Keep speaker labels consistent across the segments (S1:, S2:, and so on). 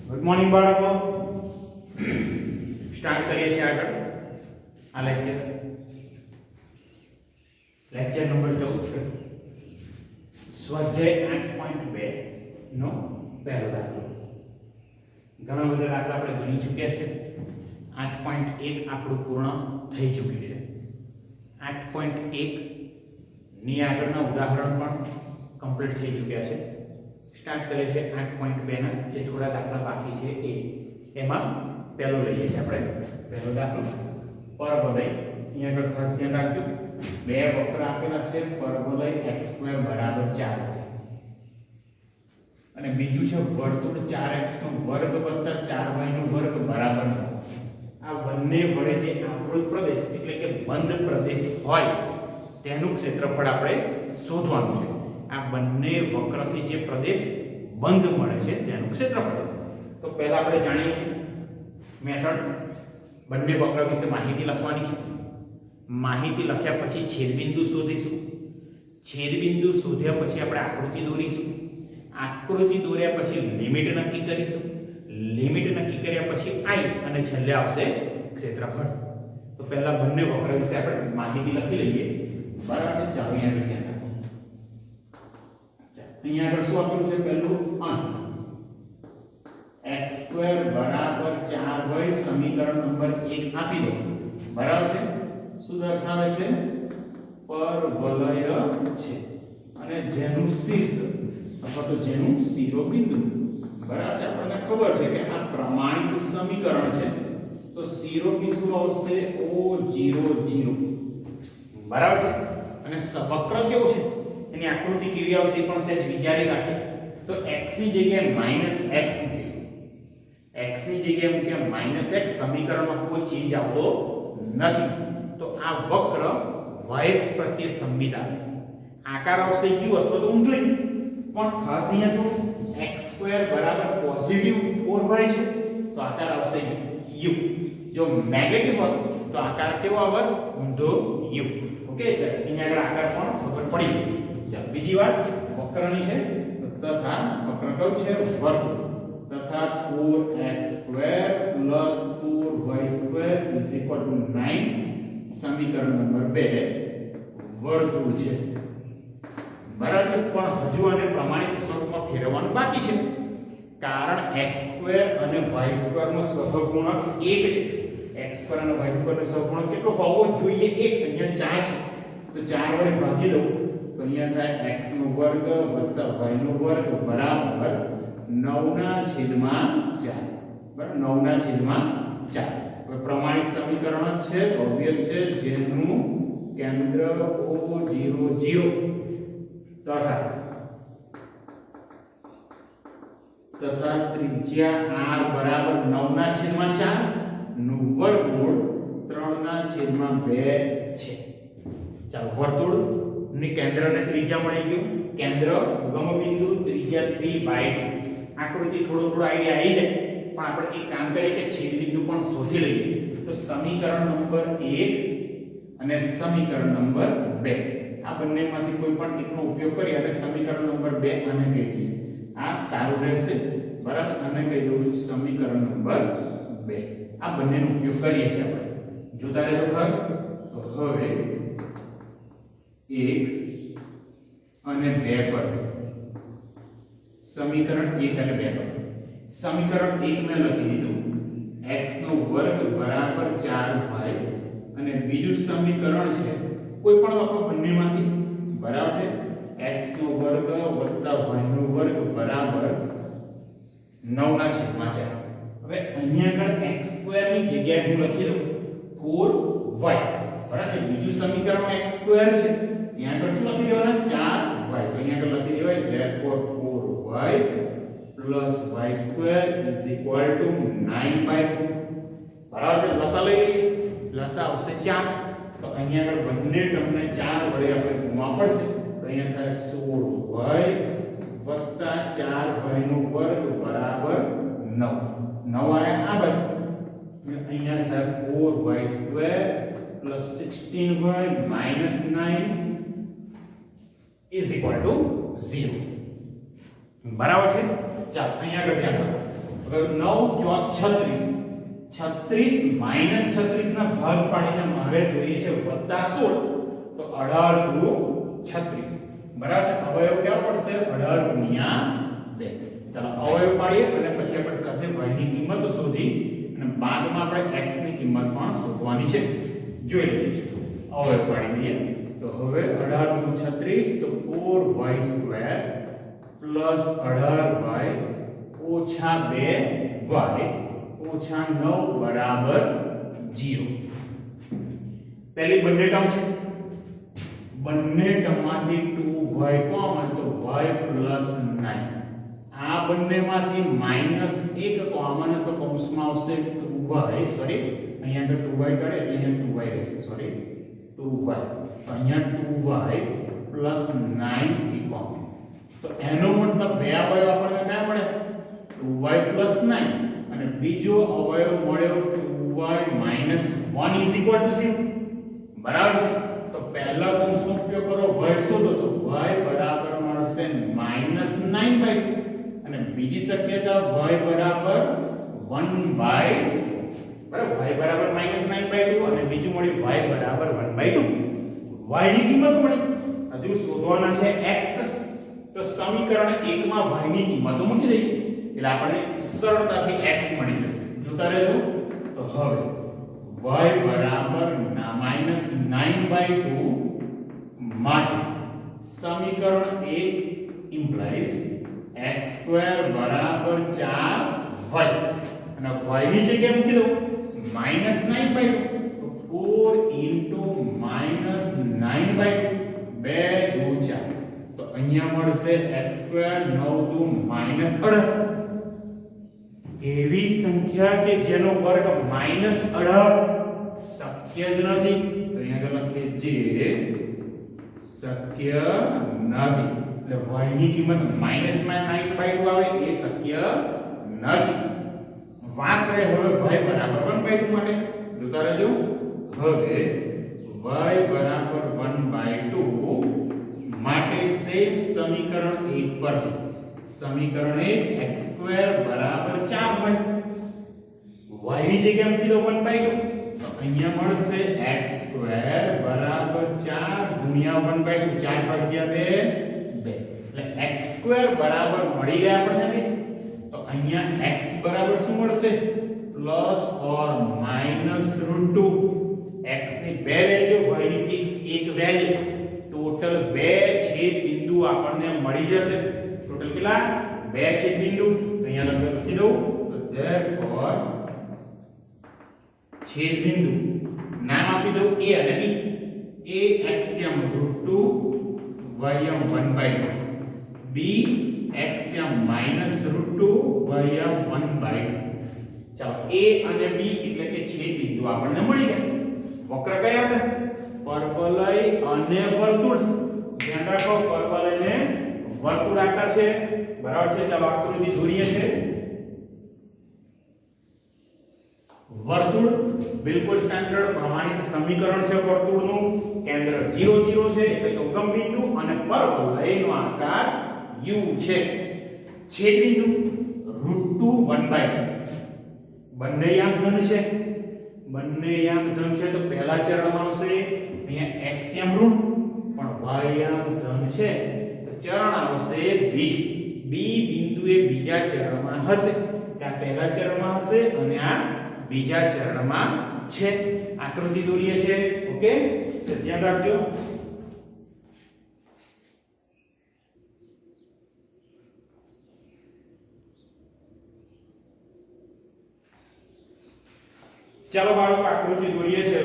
S1: Good morning બાળકો. Start કરીએ છીએ આગળ આ લેક્ચર નંબર 14 છે. સ્વાધ્યાય 8.2 નો પહેલો દાખલો. ઘણા બધા દાખલા આપણે ગણી ચૂક્યા છે. 8.1 આપણું પૂર્ણ થઈ ચૂક્યું છે. 8.1 ની આગળના ઉદાહરણ પણ કમ્પ્લીટ થઈ ચૂક્યા છે. સ્ટાર્ટ કરે છે 8.2 ના જે થોડા દાખલા બાકી છે એમાં પહેલો લઈએ છીએ આપણે. પહેલો દાખલો પરવલય. અહીંયા આગળ ખાસ ધ્યાન રાખજો, બે વક્ર આપેલા છે, પરવલય x² બરાબર 4 અને બીજું છે વર્તુળ 4x નો વર્ગ વત્તા 4y નો વર્ગ બરાબર 9. આ બંને વડે જે આવૃત પ્રદેશ એટલે કે બંધ પ્રદેશ હોય તેનું ક્ષેત્રફળ આપણે શોધવાનું છે. આ બંને વક્રથી જે પ્રદેશ બંધ મળે છે તેનું ક્ષેત્રફળ. તો પહેલા આપણે જાણીએ છીએ મેથડ. બંને વક્ર વિશે માહિતી લખવાની છે. માહિતી લખ્યા પછી છેદબિંદુ શોધીશું. છેદબિંદુ શોધ્યા પછી આપણે આકૃતિ દોરીશું. આકૃતિ દોર્યા પછી લિમિટ નક્કી કરીશું. લિમિટ નક્કી કર્યા પછી i અને છેલ્લે આવશે ક્ષેત્રફળ. તો પહેલા બંને વક્ર વિશે આપણે માહિતી લખી લઈએ. બરાબર છે? ચાલો અહીંયા ધ્યાન રાખો. અહીંયા આગળ શું આપ્યું છે? પહેલું x² બરાબર 4y સમીકરણ નંબર 1 આપી દો. બરાબર છે? શું દર્શાવે છે? પરવલય છે અને જેનું શીર્ષ અથવા તો જેનું શિરોબિંદુ બરાબર છે. આપણને ખબર છે કે આ પ્રમાણિત સમીકરણ છે. તો શિરોબિંદુ આવશે O00. બરાબર છે? અને વક્ર કેવો છે એની આકૃતિ કેવી આવશે પણ સહેજ વિચારી રાખે. તો x ની જગ્યાએ -x x ની જગ્યાએ કે -x સમીકરણમાં કોઈ ચેન્જ આવતો નથી. તો આ વક્ર y પ્રત્યે સંબિત આવે. આકાર આવશે u અથવા તો ઊંધું. પણ ખાસ અહીંયા જો x² બરાબર પોઝિટિવ 4y છે તો આકાર આવશે u. જો નેગેટિવ હોત તો આકાર કેવો આવત? ઊંધો u. ઓકે, અહીંયા આગળ આકાર પણ ખબર પડી ગઈ. ચાલો બીજી વાત વક્રની છે. તથા વક્ર કયું છે? વર્તુળ. તથા 4x² + 4y² = 9 સમીકરણ નંબર 2 વર્તુળ છે. બરાબર છે? પણ હજુ આને પ્રમાણિત સ્વરૂપમાં ફેરવવાનું બાકી છે. કારણ x² અને y² નો સહગુણક 1 છે. x² અને y² નો સહગુણક કેટલો હોવો જોઈએ? 1. અહીંયા 4 છે તો 4 વડે ભાગી દઉં તો અહીંયા થાય x² + y² બરાબર 9/4. બરાબર? 9/4. હવે પ્રમાણિત સમીકરણ છે, ઓબવિયસ છે, જેનું કેન્દ્ર O00 તથા ત્રિજ્યા r બરાબર 9/4 નું વર્ગમૂળ 3/2 છે. ચાલો વર્તુળ ની કેન્દ્ર અને ત્રિજ્યા મળી ગયું. કેન્દ્ર ગમબિંદુ, ત્રિજ્યા 3/2. આકૃતિ થોડો આઈડિયા આવી જાય. પણ આપણે એક કામ કરીએ કે છેદબિંદુ પણ શોધી લઈએ. તો સમીકરણ નંબર 1 અને સમીકરણ નંબર 2 આ બંનેમાંથી કોઈ પણ એકનો ઉપયોગ કરી અને સમીકરણ નંબર 2 આને કહી દઈએ. આ સારું રહેશે. બરાબર? આને કહી દઉં છું સમીકરણ નંબર 2. આ બંનેનો ઉપયોગ કરીએ છીએ આપણે. જોતા રહેજો ખાસ. તો હવે 1 અને 2 પર સમીકરણ 1 અને 2 પર સમીકરણ 1 મેં લખી દીધું x² બરાબર 4y અને બીજું સમીકરણ છે કોઈ પણ વખત બંનેમાંથી. બરાબર છે? x² + y² બરાબર 9/4. હવે અહીંયા આગળ x² ની જગ્યાએ હું લખી દઉં 4y. બરાબર છે? બીજું સમીકરણ x² છે ત્યાં આગળ શું લખી દેવાના? 4y. તો અહીંયા આગળ લખી દેવાય therefore 4y + y² = 9/4. બરાબર છે? લસા લઈ લઈએ. લસા આવશે 4. તો અહીંયા આગળ બંને ટર્મને 4 વડે આપણે ગુણવા પડશે. તો અહીંયા થાય 16y + 4y² બરાબર 9. 9 આયા આ બાજુ. અહીંયા થાય 4y² + 16y - 9 = 0. બરાબર છે? ચાલો અહીંયા આગળ ધ્યાન રાખો. હવે 9 ચોક 36, 36 માઈનસ 36 ના ભાગ પાડીને મારે જોઈએ છે વત્તા 16, તો 18 દુ 36, બરાબર છે. અવયવ કેવો પડશે? 18 ગુણ્યા 2. ચાલો અવયવ પાડીએ અને પછી આપણે સાથે y ની કિંમત શોધી અને બાદમાં આપણે x ની કિંમત પણ શોધવાની છે. જોઈ લઈએ. અવયવ પાડી દઈએ તો હવે 18 દુ 36, તો 4y² પ્લસ 18y ઓછા 2y ઓછા 9 બરાબર 0. પહેલી બંને ટર્મ છે, બંને ટર્મમાંથી 2y કોમન, તો y પ્લસ 9. આ બંનેમાંથી -1 કોમન, તો કૌંસમાં આવશે 2y, સોરી અહીંયા તો 2y કરે એટલે અહીંયા 2y રહેશે, સોરી 2y, તો અહીંયા 2y પ્લસ 9 એ કોમન. તો એનો મતલબ બે અવયવ આપણને ક્યાં મળે? 2y પ્લસ 9 અને બીજો અવયવ મળ્યો 2y minus 1 is equal to 0. બરાબર છે. તો પહેલા કૌંસનો ઉપયોગ કરો, y શોધો, તો y બરાબર મળશે -9/2 અને બીજી શક્યતા y બરાબર 1/2. બરાબર, y બરાબર -9/2 અને બીજું મળ્યું y બરાબર 1/2. y ની કિંમત મળી, હજુ શોધવાના છે x. તો સમીકરણ 1 માં y ની કિંમત મૂકી દઈએ એટલે આપણને સરળતાથી x મળી જશે. જોતા રહેજો. તો હવે y બરાબર -9/2 માટે સમીકરણ 1 ઇમ્પ્લાઇઝ x² બરાબર 4y અને y ની જગ્યાએ મૂકી દઉં -9/2, તો 4 into -9/2, 2 દુ 4, તો અહીંયા મળશે x² 9 દુ -18. એવી સંખ્યા કે જેનો વર્ગ -18 શક્ય જ નથી, તો અહીંયા લખીએ જે શક્ય નથી. એટલે y ની કિંમત -9/2 આવે એ શક્ય નથી. વાત રહે હવે y બરાબર 1/2 માટે. જોતા રહેજો. હવે y બરાબર 1/2 માટે સેમ સમીકરણ 1 પરથી સમીકરણ 1 x² બરાબર 4y, y ની જગ્યાએ મૂકી દો 1/2, તો અહીંયા મળશે x² બરાબર 4 ગુણ્યા 1/2, 4 ભાગ્યા 2, 2. એટલે x² બરાબર મળી ગયા આપણને. તો અહીંયા x બરાબર શું મળશે? Plus or minus √2. x ની બે વેલ્યુ, y ની ફિક્સ એક વેલ્યુ, ટોટલ બે છેદ બિંદુ આપણને મળી જશે. ટોટલ કેટલા? બે છેદ બિંદુ. અહીંયા લખી દઉં, તો therefore છેદ બિંદુ નામ આપી દઉં a અને b. a xm √2 ym 1/2, b xm -√2 ym 1/2. ચાલો a અને b એટલે કે છેદ બિંદુ આપણને મળી ગયા. વક્ર કયા હતા? પરવલય અને વર્તુળ. ધ્યાન રાખો, પરવલય ને વર્તુળાકાર છે. બરાબર છે. ચાલો આકૃતિ દોરીએ છે. વર્તુળ બિલકુલ સ્ટાન્ડર્ડ પ્રમાણિત સમીકરણ છે. વર્તુળનું કેન્દ્ર 0 0 છે એટલે કે ઉગમ બિંદુ અને પરવલયનો આકાર u છે. છેદ બિંદુ √2 1/2. બંને યામ ધન છે. બંને યામ ધન છે તો પહેલા ચરણમાં આવશે અહીંયા x યામ ઋણ, પણ y યામ ધન છે તો ચરણ આવશે બીજું. b બિંદુ એ બીજા ચરણમાં હશે. આ પહેલા ચરણમાં હશે અને આ બીજા ચરણમાં છે. આકૃતિ દોરીએ છે. ઓકે, ધ્યાન રાખજો. ચાલો બાળકો આકૃતિ દોરીએ છે.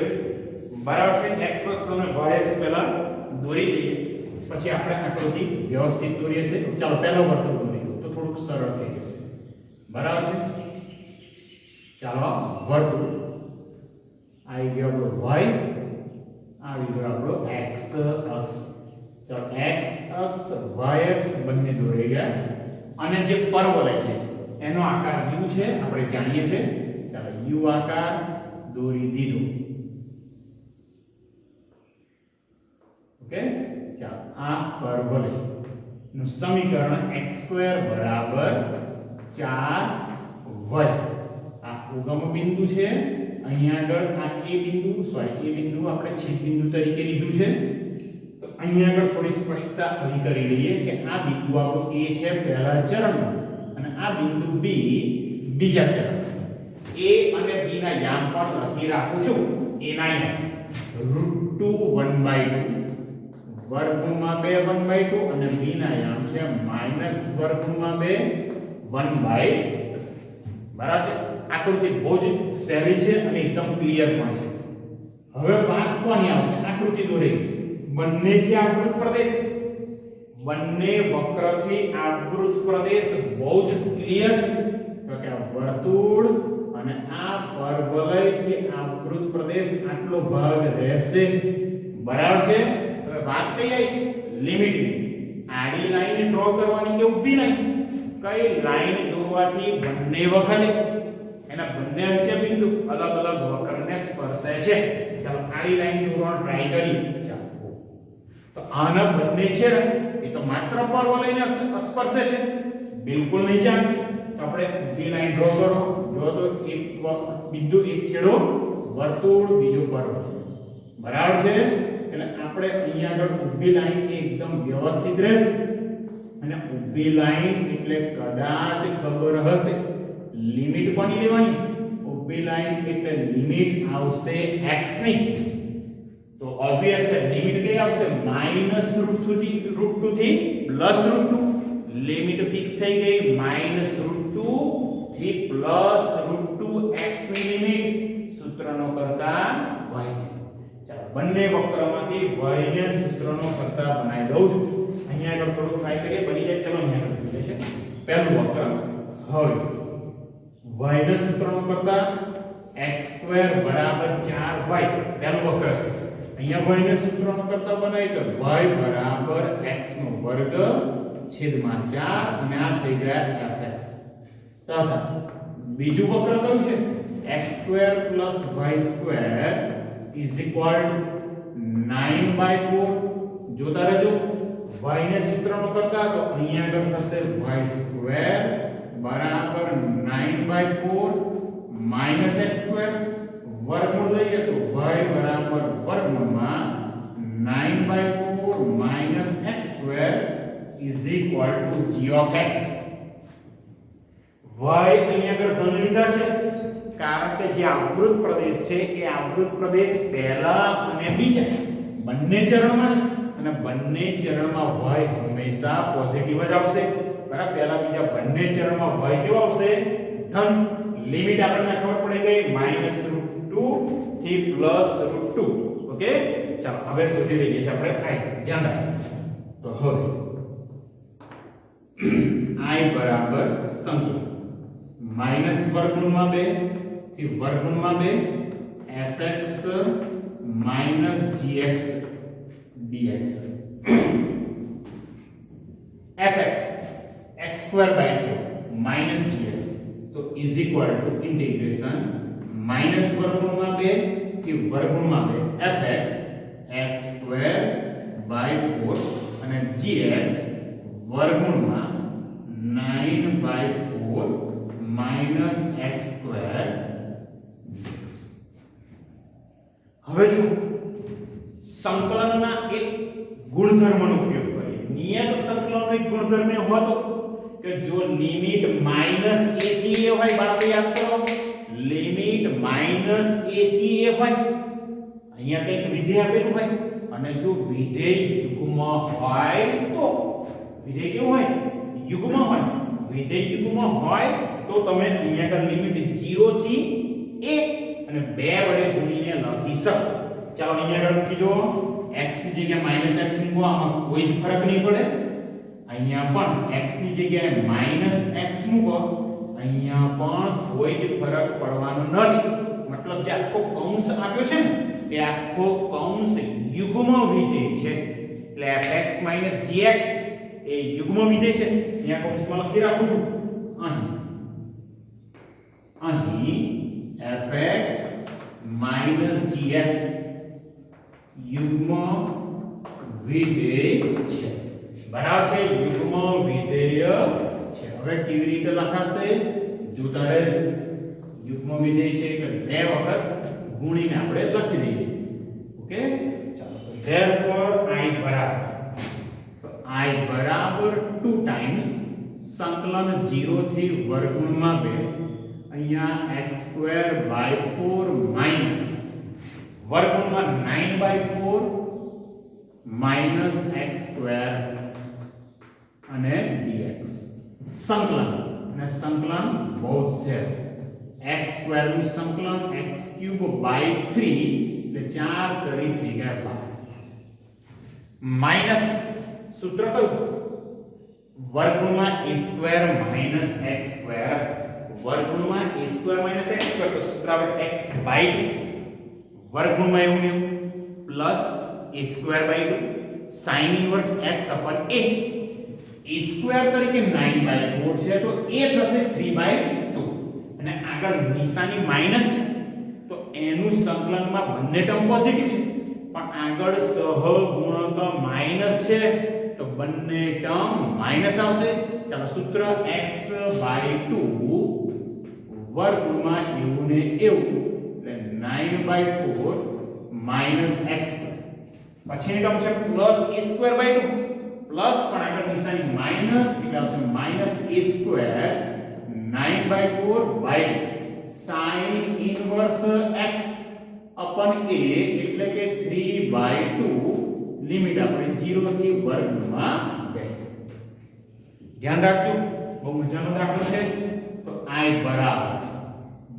S1: બરાબર છે. x અક્ષ અને y અક્ષ પહેલા દોરી દઈએ, પછી આપણે આકૃતિ વ્યવસ્થિત દોરીએ છે. ચાલો પહેલો વર્તુળ દોરી દો તો થોડુંક સરળ થઈ જશે. બરાબર છે. ચાલો વર્તુળ આવી ગયો આપણો y, આવી ગયો આપણો x અક્ષ. ચાલો x અક્ષ y અક્ષ બંને દોરી ગયા અને જે પરવલય છે એનો આકાર u છે આપણે જાણીએ છીએ. ચાલો u આકાર દોરી દીધો. ઓકે, ચાલો આ પરવલય નું સમીકરણ x² બરાબર 4y y આ ઉગમ બિંદુ છે અહીંયા આગળ આ a બિંદુ આપણે છેદ બિંદુ તરીકે લીધું છે તો અહીંયા આગળ થોડી સ્પષ્ટતા આવી કરી લઈએ કે આ બિંદુ આપણો a છે પહેલા ચરણમાં અને આ બિંદુ b બીજા ચરણમાં a અને b ના યામ પણ લખી રાખું છું a ના યામ √2 1/2 વર્ગમૂળમાં 2 1/2 અને b ના યામ છે -વર્ગમૂળમાં 2 1/2 બરાબર છે આકૃતિ બહુ જ સહેલી છે અને એકદમ ક્લિયર પણ છે હવે વાત કોની આવશે આકૃતિ દોરેલી બંનેથી આવૃત પ્રદેશ બંને વક્રથી આવૃત પ્રદેશ બહુ જ ક્લિયર છે તો કે વર્તુળ અને આ પરવલયથી આવૃત પ્રદેશ આટલો ભાગ રહેશે બરાબર છે હવે વાત કઈ આવી લિમિટની આડી લાઈન ડ્રો કરવાની કે ઊભી લાઈન કઈ લાઈન દોરવાથી બંને વખતે એના બંને અંત્ય બિંદુ અલગ અલગ વક્રને સ્પર્શે છે ચાલો આડી લાઈન દોરવાનો ટ્રાય કરીએ ચાલો તો આના બંને છે એ તો માત્ર પરવલયને સ્પર્શે છે બિલકુલ નહીં ચાલે તો આપણે ઊભી લાઈન ડ્રો કરો જો તો એક બિંદુ એક છેડો વર્તુળ બીજો પરવલય બરાબર છે એટલે આપણે અહીંયા આગળ ઊભી લાઈન એકદમ વ્યવસ્થિત રહેશે અને ઊભી લાઈન એટલે કદાચ ખબર હશે લિમિટ કોની લેવાની ઊભી લાઈન એટલે લિમિટ આવશે x ની તો ઓબવિયસ છે લિમિટ કઈ આવશે -√2 થી +√2 લિમિટ ફિક્સ થઈ ગઈ -√2 થી +√2x ની લિમિટ સૂત્રનો કરતા y ચાલો બંને વક્રમાંથી y ને સૂત્રનો કરતા બનાવી દઉં છું અહીંયા આગળ થોડું ટ્રાય કરીએ બની જાય ચલો અહીંયા આગળ થઈ જશે પહેલું વક્ર હવે y ના સૂત્રનો કરતા x² = 4y પહેલું વક્ર છે અહીંયા y ના સૂત્રનો કરતા બનાવી તો y = x² છેદમાં 4 અને આ થઈ ગયા fx તથા બીજું વક્ર કયું છે x² + y² = 9/4 જોતા રહેજો y ને સૂત્રનો કરતા તો અહીંયા આગળ થશે y² = 9/4 - x² વર્ગમૂળ લઈએ તો y બરાબર વર્ગમૂળમાં 9/4 - x² = g of x y અહીંયા આગળ ધન લીધા છે કારણ કે જે આવૃત પ્રદેશ છે એ આવૃત પ્રદેશ પહેલા અને બીજા બંને ચરણમાં છે અને બંને ચરણમાં y હંમેશા પોઝિટિવ જ આવશે બરાબર પહેલા બીજા બંને ચરણમાં y કેવો આવશે ધન લિમિટ આપણને ખબર પડી ગઈ -√2 થી +√2 ઓકે ચાલો હવે શોધી લઈએ છીએ આપણે i ધ્યાન રાખો તો હવે i બરાબર સંખ્યા -વર્ગમૂળમાં 2 થી વર્ગમૂળમાં 2 fx - gx dx fx x²/4 - gx તો = -વર્ગમૂળમાં 2 થી વર્ગમૂળમાં 2 fx x²/4 અને gx વર્ગમૂળમાં 9/4 - x² dx હવે જો સંકલનના એક ગુણધર્મનો ઉપયોગ કરીએ નિયત સંકલનનો એક ગુણધર્મ એ હતો કે જો લિમિટ -a થી a હોય બાળકો યાદ કરો લિમિટ -a થી a હોય અહીંયા કંઈક વિધેય આપેલું હોય અને જો વિધેય યુગ્મ હોય તો વિધેય કેવું હોય યુગ્મ હોય વિધેય યુગ્મ હોય તો તમે અહીંયા આગળ લિમિટ 0 થી a અને 2 વડે ગુણીને લખી શકો ચાલો અહીંયા આગળ મૂકી જો x ની જગ્યાએ -x મૂકો આમાં કોઈ જ ફરક નહીં પડે અહીંયા પણ x ની જગ્યાએ -x મૂકો અહીંયા પણ કોઈ જ ફરક પડવાનો નથી મતલબ જે આખો કૌંસ આપ્યો છે ને એ આખો કૌંસ યુગ્મ વિધેય છે એટલે fx - gx એ યુગ્મ વિધેય છે અહીંયા કૌંસમાં લખી રાખું છું અહીં fx - gx યુગ્મ વિધેય છે બરાબર છે યુગ્મ વિધેય છે હવે કેવી રીતે લખાશે જોતા રહેજો. યુગ્મ વિધેય છે એટલે બે વખત ગુણીને આપણે લખી દઈએ. ઓકે, ચાલો. therefore I બરાબર, તો I બરાબર 2 ટાઈમ્સ સંકલન 0 થી વર્ગમૂળમાં 2 અહીંયા x²/4 માઈનસ વર્ગમૂળમાં 9/4 માઈનસ x² અને dx સંકલન, અને સંકલન બોથ છે. x² નું સંકલન x³/3 એટલે 4 કરી 3 ગયા 12 માઈનસ સૂત્ર કયું? વર્ગમૂળમાં a² માઈનસ x² વર્ગમૂળમાં a² x² તો સૂત્ર આવે x/2 વર્ગમૂળમાં એવું ને plus a²/2 sin inverse x અપન a. a² તરીકે 9/4 છે તો a થશે 3/2 અને આગળ નિશાની માઈનસ છે તો એનું સંકલનમાં બંને ટર્મ પોઝિટિવ છે પણ આગળ સહગુણક માઈનસ છે તો બંને ટર્મ માઈનસ આવશે. ચાલો સૂત્ર x/2 વર્ગમાં એવું ને એવું એટલે 9/4 માઈનસ x². પછીની ટર્મ છે પ્લસ a²/2 પ્લસ પણ આગળ નિશાની માઈનસ એટલે આવશે minus a² 9/4/2 sin inverse x અપન a એટલે કે 3/2 લિમિટ આપણે 0 થી વર્ગમાં 2. ધ્યાન રાખજો, બહુ મજાનો દાખલો છે. તો I બરાબર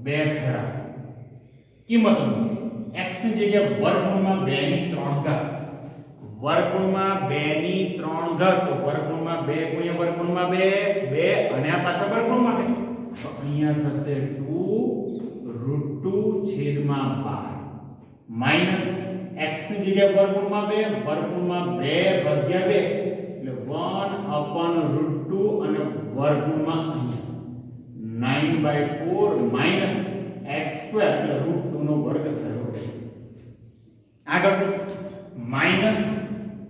S1: 2 ખરા કિંમત મૂકી x ની જગ્યાએ વર્ગમૂળમાં 2 ની 3 ઘાત વર્ગમૂળમાં 2 ની 3 ઘાત તો વર્ગમૂળમાં 2 ગુણ્યા વર્ગમૂળમાં 2 2 અને આ પાછા વર્ગમૂળમાં 2 તો અહીંયા થશે 2√2 છેદમાં 12 માઈનસ x ની જગ્યાએ વર્ગમૂળમાં 2 વર્ગમૂળમાં 2 ભાગ્યા 2 એટલે 1/√2 અને વર્ગમૂળમાં અહીંયા 9/4 માઈનસ x² એટલે √2 નો વર્ગ થયો. આગળ માઈનસ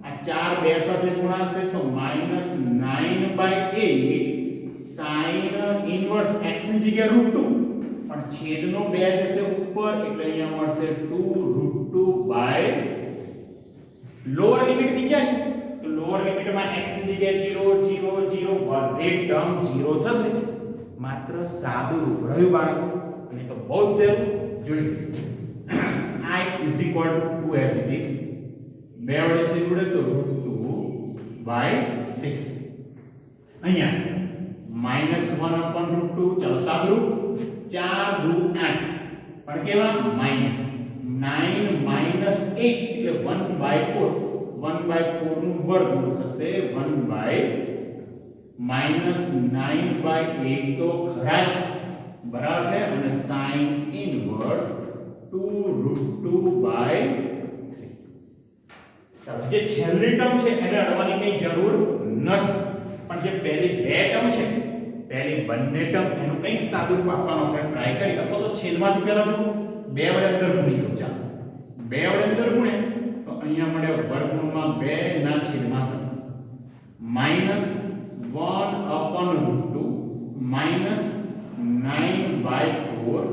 S1: આ 4 બે સાથે ગુણાશે તો માઈનસ 9/8 sin ઇન્વર્સ x ની જગ્યાએ √2 પણ છેદનો 2 જશે ઉપર એટલે અહીંયા મળશે 2√2 લોઅર લિમિટ વિચારી તો લોઅર લિમિટમાં x ની જગ્યાએ 0 0 0 બધે ટર્મ 0 થશે. માત્ર સાદું રૂપ રહ્યું બાળકો અને તો બહુ જ સહેલું. જોઈએ I is equal to 2 as it is. બે વડે છેદ તો √2/6 અહીંયા -1/√2 ચાલો સાદું રૂપ 4 2 8 પણ કેવા માઈનસ 9 8 એટલે 1/4 1/4 નું વર્ગમૂળ થશે 9/8 તો ખરા જ બરાબર છે અને sin ઇન્વર્સ 2√2/3. ચાલો જે છેલ્લી ટર્મ છે એને અડવાની કઈ જરૂર નથી પણ જે પહેલી બે ટર્મ છે પહેલી બંને ટર્મ એનું કઈ સાદું રૂપ આપવાનો આપણે ટ્રાય કરી અથવા તો છેદમાંથી પહેલા જો 2 વડે અંદર ગુણી દો. ચાલો 2 વડે અંદર ગુણે તો અહીંયા મળે વર્ગમૂળમાં 2 ના છેદમાં -1/√2 -9/4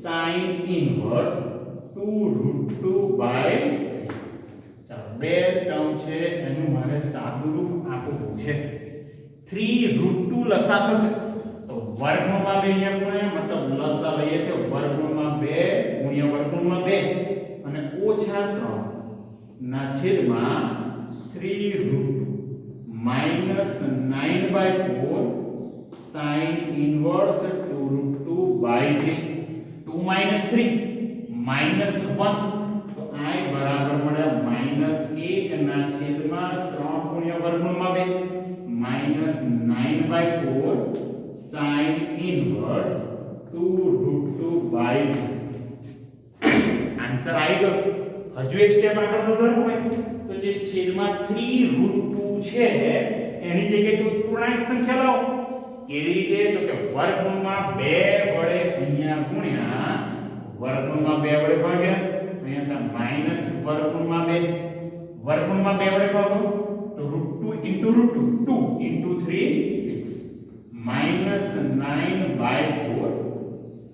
S1: sin ઇન્વર્સ 2√2/3. ચાલો બે ટર્મ છે એનું મારે સાદું રૂપ આપવું છે. 3√2 લસા થશે તો વર્ગમૂળમાં 2 અહીંયા ગુણે મતલબ લસા લઈએ છે વર્ગમૂળમાં 2 ગુણ્યા વર્ગમૂળમાં 2 અને ઓછા 3 ના છેદમાં 3√2 -9/4 sin inverse 2√2/3 2 - 3 -1 તો I બરાબર મળ્યા -1 ના છેદમાં 3 ગુણ્યા વર્ગમૂળમાં 2 -9/4 sin inverse 2√2/3. આન્સર આવી ગયો. હજુ એક સ્ટેપ આગળ વધારવું હોય તો જે છેદમાં 3√2 છે એની જગ્યાએ તો પૂર્ણાંક સંખ્યા લાવો. કેવી રીતે? તો કે વર્ગમૂળમાં 2 વડે અહીંયા ગુણ્યા વર્ગમૂળમાં 2 વડે ભાગ્યા અહીંયા માઈનસ વર્ગમૂળમાં 2 વર્ગમૂળમાં 2 વડે ભાગો તો √2 * √2 2 * 3 6 -9/4 2/4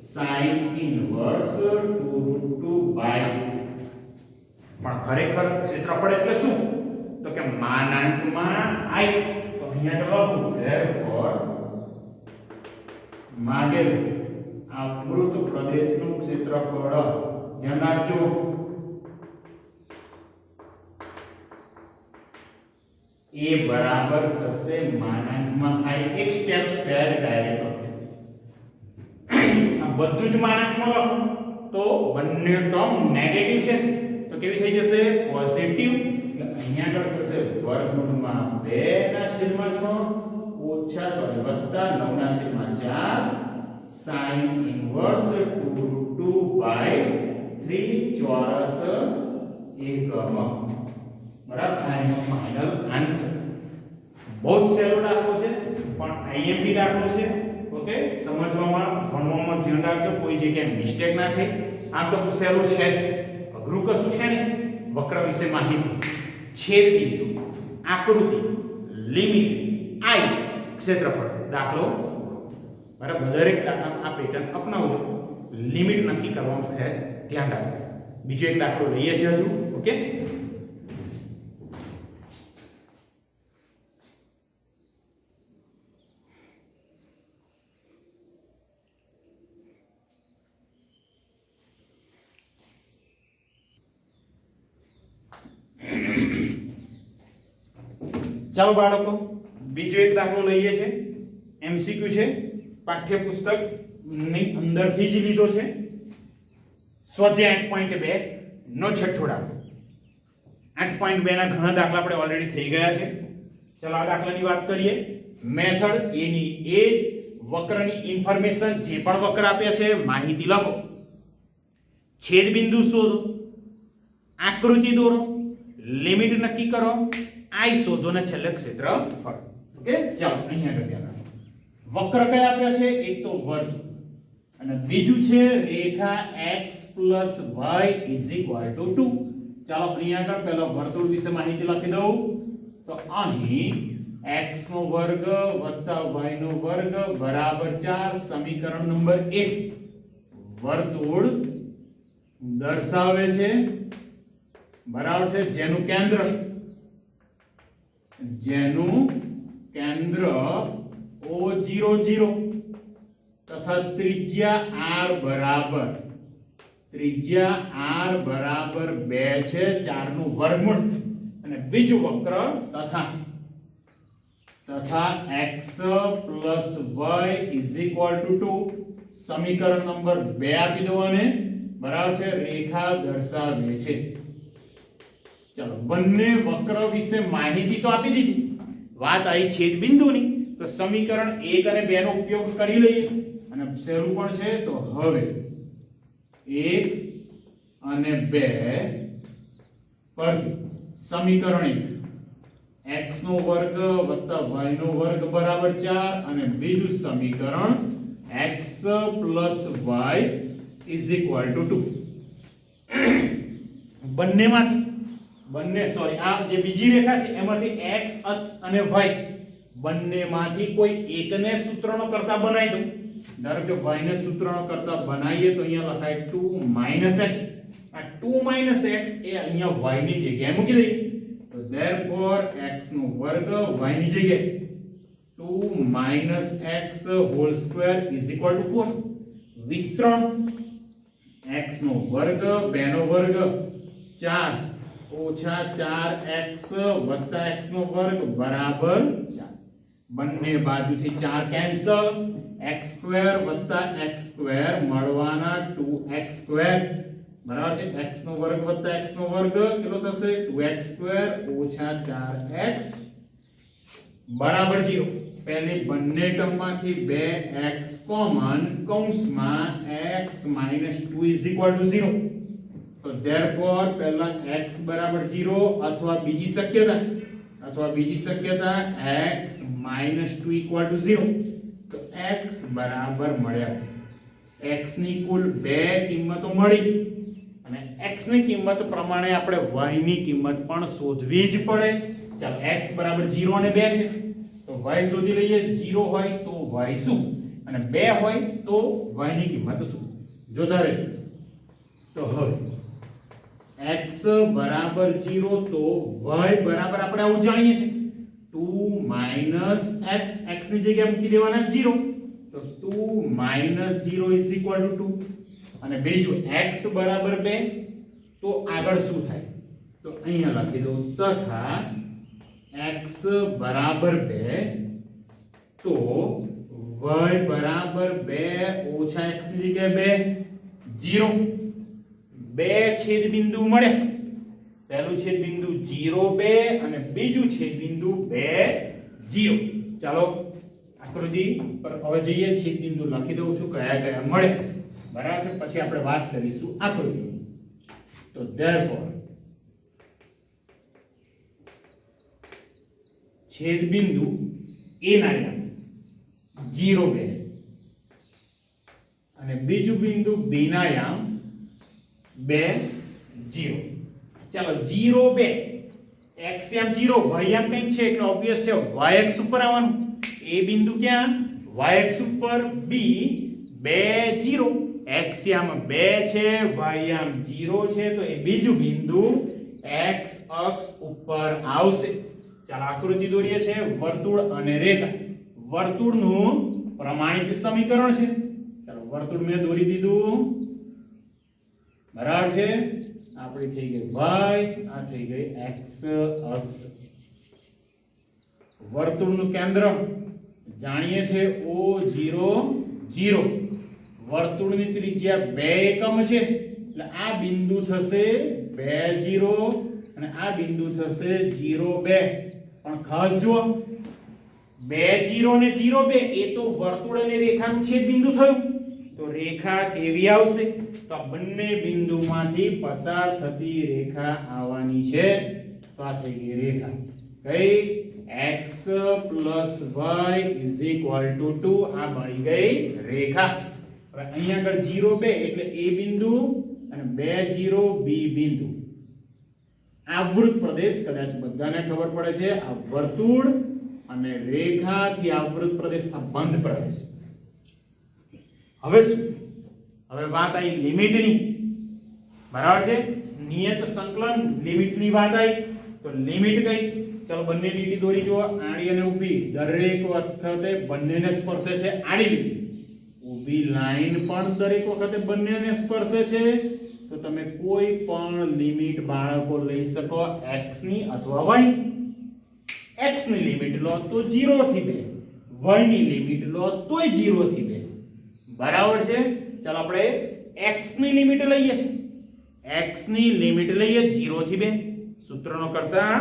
S1: sin ઇનવર્સ 2√2/2 પણ ખરેખર ક્ષેત્રફળ એટલે શું તો કે માનાંકમાં I તો અહીંયા લખું therefore માગેલું આવૃત પ્રદેશનું ક્ષેત્રફળ ધ્યાન રાખજો એ બરાબર થશે માનાંકમાં I એક સ્ટેપ સેલ ડાયરેક્ટ આ બધું જ માનાંકમાં લખો તો બંને ટર્મ નેગેટિવ છે તો કેવી થઈ જશે પોઝિટિવ એટલે અહીંયા આગળ થશે વર્ગમૂળમાં 2/6 ઓછા વત્તા 9/4 sin ઇનવર્સ 2√2/3 ચોરસ એકમ બરાબર આ એનો ફાઇનલ આન્સર બહુ જ સહેલો દાખલો છે પણ આઈએમપી દાખલો છે ઓકે સમજવામાં ભણવામાં ધ્યાન રાખજો કોઈ જગ્યાએ મિસ્ટેક ના થાય આ તો સહેલું છે અઘરું કશું છે ને વક્ર વિશે માહિતી છેદ બિંદુ આકૃતિ લિમિટ I ક્ષેત્રફળ દાખલો બરાબર દરેક દાખલામાં આ પેટર્ન અપનાવજો લિમિટ નક્કી કરવામાં થાય ધ્યાન રાખજો બીજો એક દાખલો લઈએ છીએ હજુ ઓકે ચાલો બાળકો બીજો એક દાખલો લઈએ છે એમસીક્યુ છે પાઠ્યપુસ્તક ની અંદરથી જ લીધો છે સ્વાધ્યાય 8.2 નો છઠ્ઠો દાખલો 8.2 ના ઘણા દાખલા આપણે ઓલરેડી થઈ ગયા છે ચાલો આ દાખલાની વાત કરીએ મેથડ એની એજ વક્રની ઇન્ફોર્મેશન જે પણ વક્ર આપ્યા છે માહિતી લખો છેદ બિંદુ શોધો આકૃતિ દોરો લિમિટ નક્કી કરો I શોધો ને છેલ્લે ક્ષેત્રફળ ઓકે ચાલો અહીંયા આગળ ધ્યાન રાખો વક્ર કયા આપ્યા છે એક તો વર્તુળ અને બીજું છે રેખા x y 2 ચાલો અહીંયા આગળ પહેલા વર્તુળ વિશે માહિતી લખી દઉં તો અહીં x નો વર્ગ y નો વર્ગ બરાબર 4 સમીકરણ નંબર 1 વર્તુળ દર્શાવે છે બરાબર છે જેનું કેન્દ્ર O00 તથા ત્રિજ્યા r બરાબર 2 છે 4 નું વર્ગમૂળ અને બીજું વક્ર તથા x y 2 સમીકરણ નંબર 2 આપી દો અને બરાબર છે રેખા દર્શાવે છે ચલો બંને વક્ર વિશે માહિતી તો આપી દીધી વાત આવી છેદ બિંદુની તો સમીકરણ 1 અને 2 નો ઉપયોગ કરી લઈએ અને સહેલું પણ છે તો હવે 1 અને 2 પરથી સમીકરણ 1 x નો વર્ગ y નો વર્ગ બરાબર 4 અને બીજું સમીકરણ x y 2 બંનેમાંથી આ જે બીજી રેખા છે એમાંથી x અને y બંનેમાંથી કોઈ એકને સૂત્રનો કરતા બનાવી દો ધારો કે y ને સૂત્રનો કરતા બનાવીએ તો અહીંયા લખાય 2 x આ 2 x એ અહીંયા y ની જગ્યાએ મૂકી દઈએ તો therefore x નો વર્ગ y ની જગ્યાએ 2 x whole square is equal to 4 વિસ્તરણ x નો વર્ગ 2 નો વર્ગ 4 ઓછા 4x વત્તા x નો વર્ગ બરાબર 4 બંને બાજુથી 4 કેન્સલ x સ્ક્વેર વત્તા x સ્ક્વેર મળવાના 2x સ્ક્વેર બરાબર છે x નો વર્ગ વત્તા x નો વર્ગ કેટલો થશે 2x સ્ક્વેર ઓછા 4x બરાબર 0 પહેલી બંને ટર્મમાંથી 2x કોમન કૌંસમાં x 2 0 તો therefore પહેલા x બરાબર 0 અથવા બીજી શક્યતા x 2 0 તો x બરાબર મળ્યા x ની કુલ બે કિંમતો મળી અને x ની કિંમત પ્રમાણે આપણે y ની કિંમત પણ શોધવી જ પડે ચાલો x બરાબર 0 અને 2 છે તો y શોધી લઈએ 0 હોય તો y શું અને 2 હોય તો y ની કિંમત શું જોતા રહેજો તો હવે x બરાબર 0 તો y બરાબર આપણે આવું જાણીએ છીએ 2 x x ની જગ્યાએ મૂકી દેવાના 0 તો 2 0 2 અને બીજું x બરાબર 2 તો આગળ શું થાય તો અહીંયા લખી દઉં તથા x બરાબર 2 તો y બરાબર 2 ઓછા x ની જગ્યાએ 2 0 બે છેદ બિંદુ મળે પહેલું છેદ બિંદુ 0 2 અને બીજું છેદ બિંદુ 2 0 ચાલો આકૃતિ પર હવે જઈએ છેદ બિંદુ લખી દઉં છું કયા કયા મળે બરાબર છે પછી આપણે વાત કરીશું આકૃતિ તો therefore છેદ બિંદુ a ના યામ 0 2 અને બીજું બિંદુ b ના યામ 2 0 ચાલો 0 2 x યામ 0 y યામ કંઈક છે એટલે ઓબ્વિયસ છે y x ઉપર આવવાનું a બિંદુ ક્યાં y x ઉપર b 2 0 x યામ 2 છે y યામ 0 છે તો એ બીજું બિંદુ x અક્ષ ઉપર આવશે ચાલો આકૃતિ દોરીએ છે વર્તુળ અને રેખા વર્તુળનું પ્રમાણિત સમીકરણ છે ચાલો વર્તુળ મેં દોરી દીધું બરાબર છે આપણી થઈ ગઈ y આ થઈ ગઈ x અક્ષ વર્તુળનું કેન્દ્ર જાણીએ છે O0 0 વર્તુળની ત્રિજ્યા 2 એકમ છે એટલે આ બિંદુ થશે 2 0 અને આ બિંદુ થશે 0 2 પણ ખાસ જુઓ 2 0 ને 0 2 એ તો વર્તુળ અને રેખાનું છેદ બિંદુ થયું તો રેખા કેવી આવશે તો આ બંને બિંદુમાંથી પસાર થતી રેખા આવવાની છે તો આ થઈ ગઈ રેખા કઈ x y 2 આ બની ગઈ રેખા હવે અહીંયા આગળ 0 2 એટલે a બિંદુ અને 2 0 b બિંદુ આવૃત પ્રદેશ કદાચ બધાને ખબર પડે છે આ વર્તુળ અને રેખાથી આવૃત પ્રદેશ આ બંધ પ્રદેશ હવે શું હવે વાત આવી લિમિટની બરાબર છે નિયત સંકલન લિમિટની વાત આવી તો લિમિટ કઈ ચલો બંને લીટી દોરી જુઓ આડી અને ઊભી દરેક વખતે બંનેને સ્પર્શે છે આડી લીટી ઊભી લાઈન પણ દરેક વખતે બંનેને સ્પર્શે છે તો તમે કોઈ પણ લિમિટ બાળકો લઈ શકો x ની અથવા y x ની લિમિટ લો તો 0 થી 2 y ની લિમિટ લો તોય 0 થી 2 બરાબર છે ચાલો આપણે x ની લિમિટ લઈએ છે x ની લિમિટ લઈએ 0 થી 2 સૂત્રનો કરતા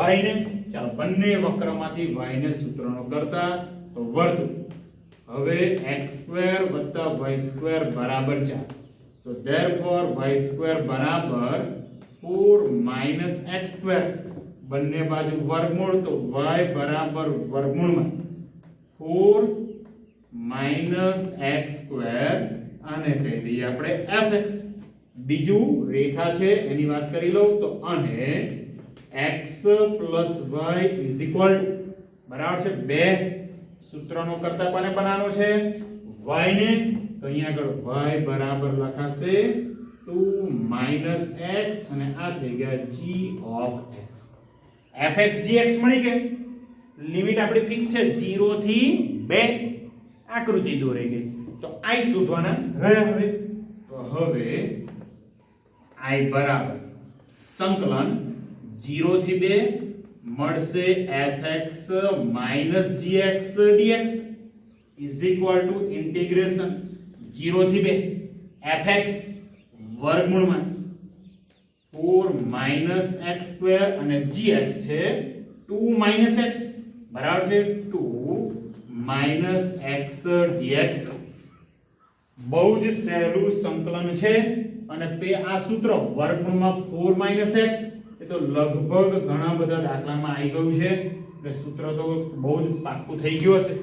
S1: y ને ચાલો બંને વક્રમાંથી y ને સૂત્રનો કરતા તો વર્તુળ હવે x² + y² બરાબર 4 તો therefore y² બરાબર 4 - x² બંને બાજુ વર્ગમૂળ તો y બરાબર વર્ગમૂળમાં 4 - x² આને કહી દઈએ આપણે fx બીજું રેખા છે એની વાત કરી લઉં તો અને x + y બરાબર છે 2 સૂત્રનો કરતા કોને બનાવવાનો છે y ને તો અહીંયા આગળ y બરાબર લખાશે 2 - x અને આ થઈ ગયા g of x fx gx મળી કે લિમિટ આપણી ફિક્સ છે 0 થી 2 આકૃતિ દોરાઈ ગઈ તો i શોધવાના રહ્યા હવે તો હવે i બરાબર સંકલન 0 થી 2 મળશે fx - gx dx ઇન્ટિગ્રેશન 0 થી 2 fx વર્ગમૂળમાં 4 - x² અને gx છે 2 - x બરાબર છે 2 - x dx બહુ જ સહેલું સંકલન છે અને તે આ સૂત્ર વર્ગમૂળમાં 4 - x એ તો લગભગ ઘણા બધા દાખલામાં આવી ગયું છે એટલે સૂત્ર તો બહુ જ પાક્કું થઈ ગયું હશે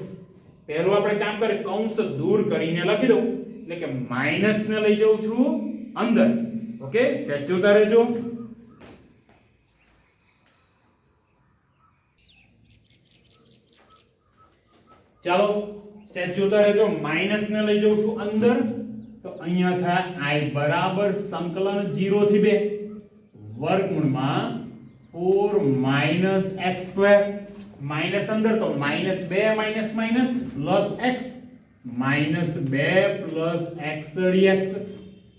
S1: પહેલું આપણે કામ કરીએ કૌંસ દૂર કરીને લખી દઉં એટલે કે માઈનસ ને લઈ જાઉં છું અંદર ઓકે સેટ જોતા રહેજો ચાલો સેજ જોતા રહેજો, માઈનસ ને લઈ જાઉં છું અંદર તો અહીંયા થાય i બરાબર સંકલન 0 થી 2 વર્ગમૂળમાં 4 માઈનસ x સ્ક્વેર, માઈનસ અંદર તો minus 2 minus minus plus x minus 2 plus x dx.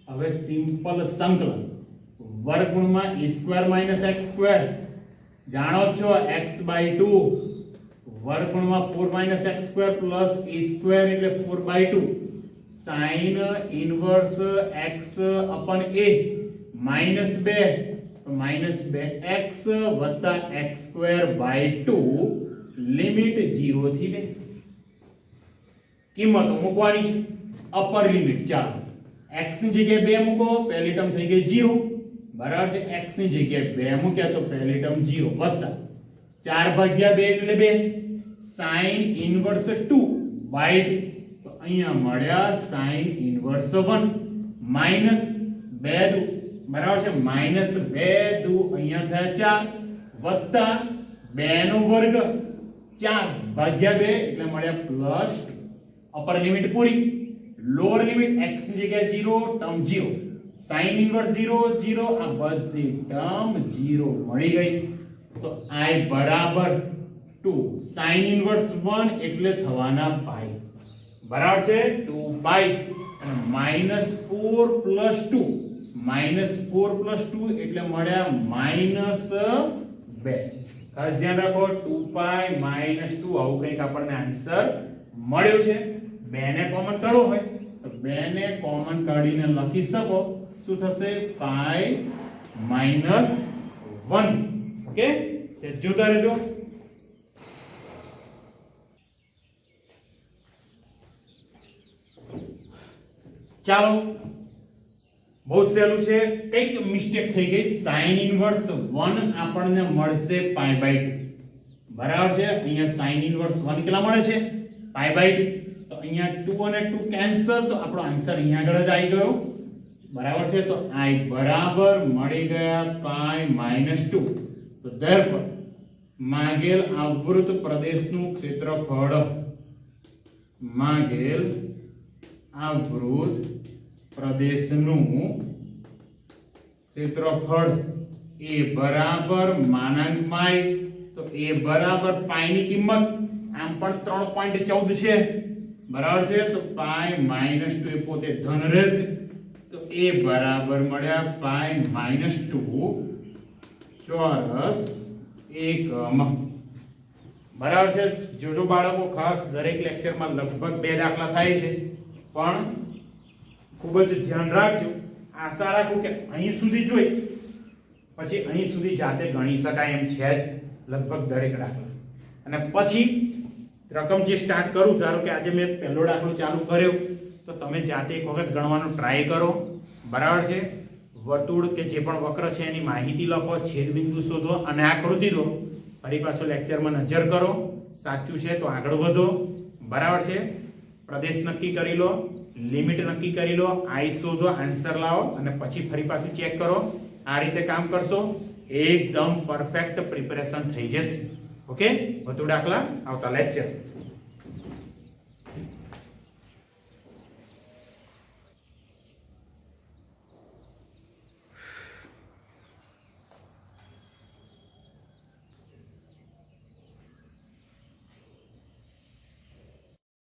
S1: હવે સિમ્પલ સંકલન વર્ગમૂળમાં e square minus x square જાણો છો x બાય 2 વર્ગમૂળમાં 4 minus x square plus e square એટલે 4 બાય 2 sin ઇનવર્સ x અપન a માઈનસ 2 તો માઈનસ 2x વત્તા x સ્ક્વેર બાય 2 લિમિટ 0 થી 2 કિંમતો મૂકવાની છે અપર લિમિટ. ચાલો x ની જગ્યાએ 2 મૂકો, પહેલી ટર્મ થઈ ગઈ 0 બરાબર છે. x ની જગ્યાએ 2 મૂક્યા તો પહેલી ટર્મ 0 વત્તા 4 ભાગ્યા 2 એટલે 2 sin ઇનવર્સ 2 બાય 2 તો અહીંયા મળ્યા sin ઇનવર્સ 1 માઈનસ 2 દુ બરાબર છે માઈનસ 2 દુ અહીંયા થયા 4 વત્તા 2 નો વર્ગ 4 ભાગ્યા 2 એટલે મળ્યા પ્લસ અપર લિમિટ પૂરી. લોઅર લિમિટ x ની જગ્યાએ 0 ટર્મ 0 sin ઇનવર્સ 0 0 આ બધી ટર્મ 0 મળી ગઈ તો i બરાબર 2 sin ઇનવર્સ 1 એટલે થવાના પાઈ બરાબર છે 2 પાઈ અને -4 + 2 -4 + 2 એટલે મળ્યા -2. ખાસ ધ્યાન રાખો 2 પાઈ -2 આવું કંઈક આપણને આન્સર મળ્યો છે. 2 ને કોમન કાઢવો હોય તો 2 ને કોમન કાઢીને લખી શકો શું થશે પાઈ -1. ઓકે છે જોતા રહેજો. ચાલો બહુ સહેલું છે. કઈક મિસ્ટેક થઈ ગઈ. sin ઇનવર્સ 1 આપણને મળશે પાઈ બાય 2 બરાબર છે. અહીંયા sin ઇનવર્સ 1 કેટલા મળે છે પાઈ બાય 2 તો અહીંયા 2 અને 2 કેન્સલ તો આપણો આન્સર અહીંયા આગળ જ આવી ગયો બરાબર છે. તો i બરાબર મળી ગયા પાઈ -2. તો therefore માંગેલ આવૃત પ્રદેશનું ક્ષેત્રફળ માંગેલ આવૃત પ્રદેશનું ક્ષેત્રફળ a બરાબર માનાંકમાં i તો a બરાબર પાઈ ની કિંમત આમ પણ 3.14 છે બરાબર છે. તો પાઈ -2 એ પોતે ધન રહેશે તો a બરાબર મળ્યા પાઈ -2 ચોરસ એકમ બરાબર છે. જોજો બાળકો ખાસ દરેક લેક્ચરમાં લગભગ 2 દાખલા થાય છે પણ ખૂબ જ ધ્યાન રાખજો. આશા રાખું કે અહીં સુધી જોઈ પછી અહીં સુધી જાતે ગણી શકાય એમ છે જ લગભગ દરેક દાખલા. અને પછી રકમ જે સ્ટાર્ટ કરું ધારો કે આજે મેં પહેલો દાખલો ચાલુ કર્યો તો તમે જાતે એક વખત ગણવાનો ટ્રાય કરો બરાબર છે. વર્તુળ કે જે પણ વક્ર છે એની માહિતી લખો, છેદબિંદુ શોધો અને આકૃતિ દો. ફરી પાછો લેક્ચરમાં નજર કરો, સાચું છે તો આગળ વધો બરાબર છે. પ્રદેશ નક્કી કરી લો, લિમિટ નક્કી કરી લો, i શોધો, આન્સર લાવો અને પછી ફરી પાછું ચેક કરો. આ રીતે કામ કરશો એકદમ પરફેક્ટ પ્રિપેરેશન થઈ જશે. ઓકે વધુ દાખલા આવતા લેક્ચર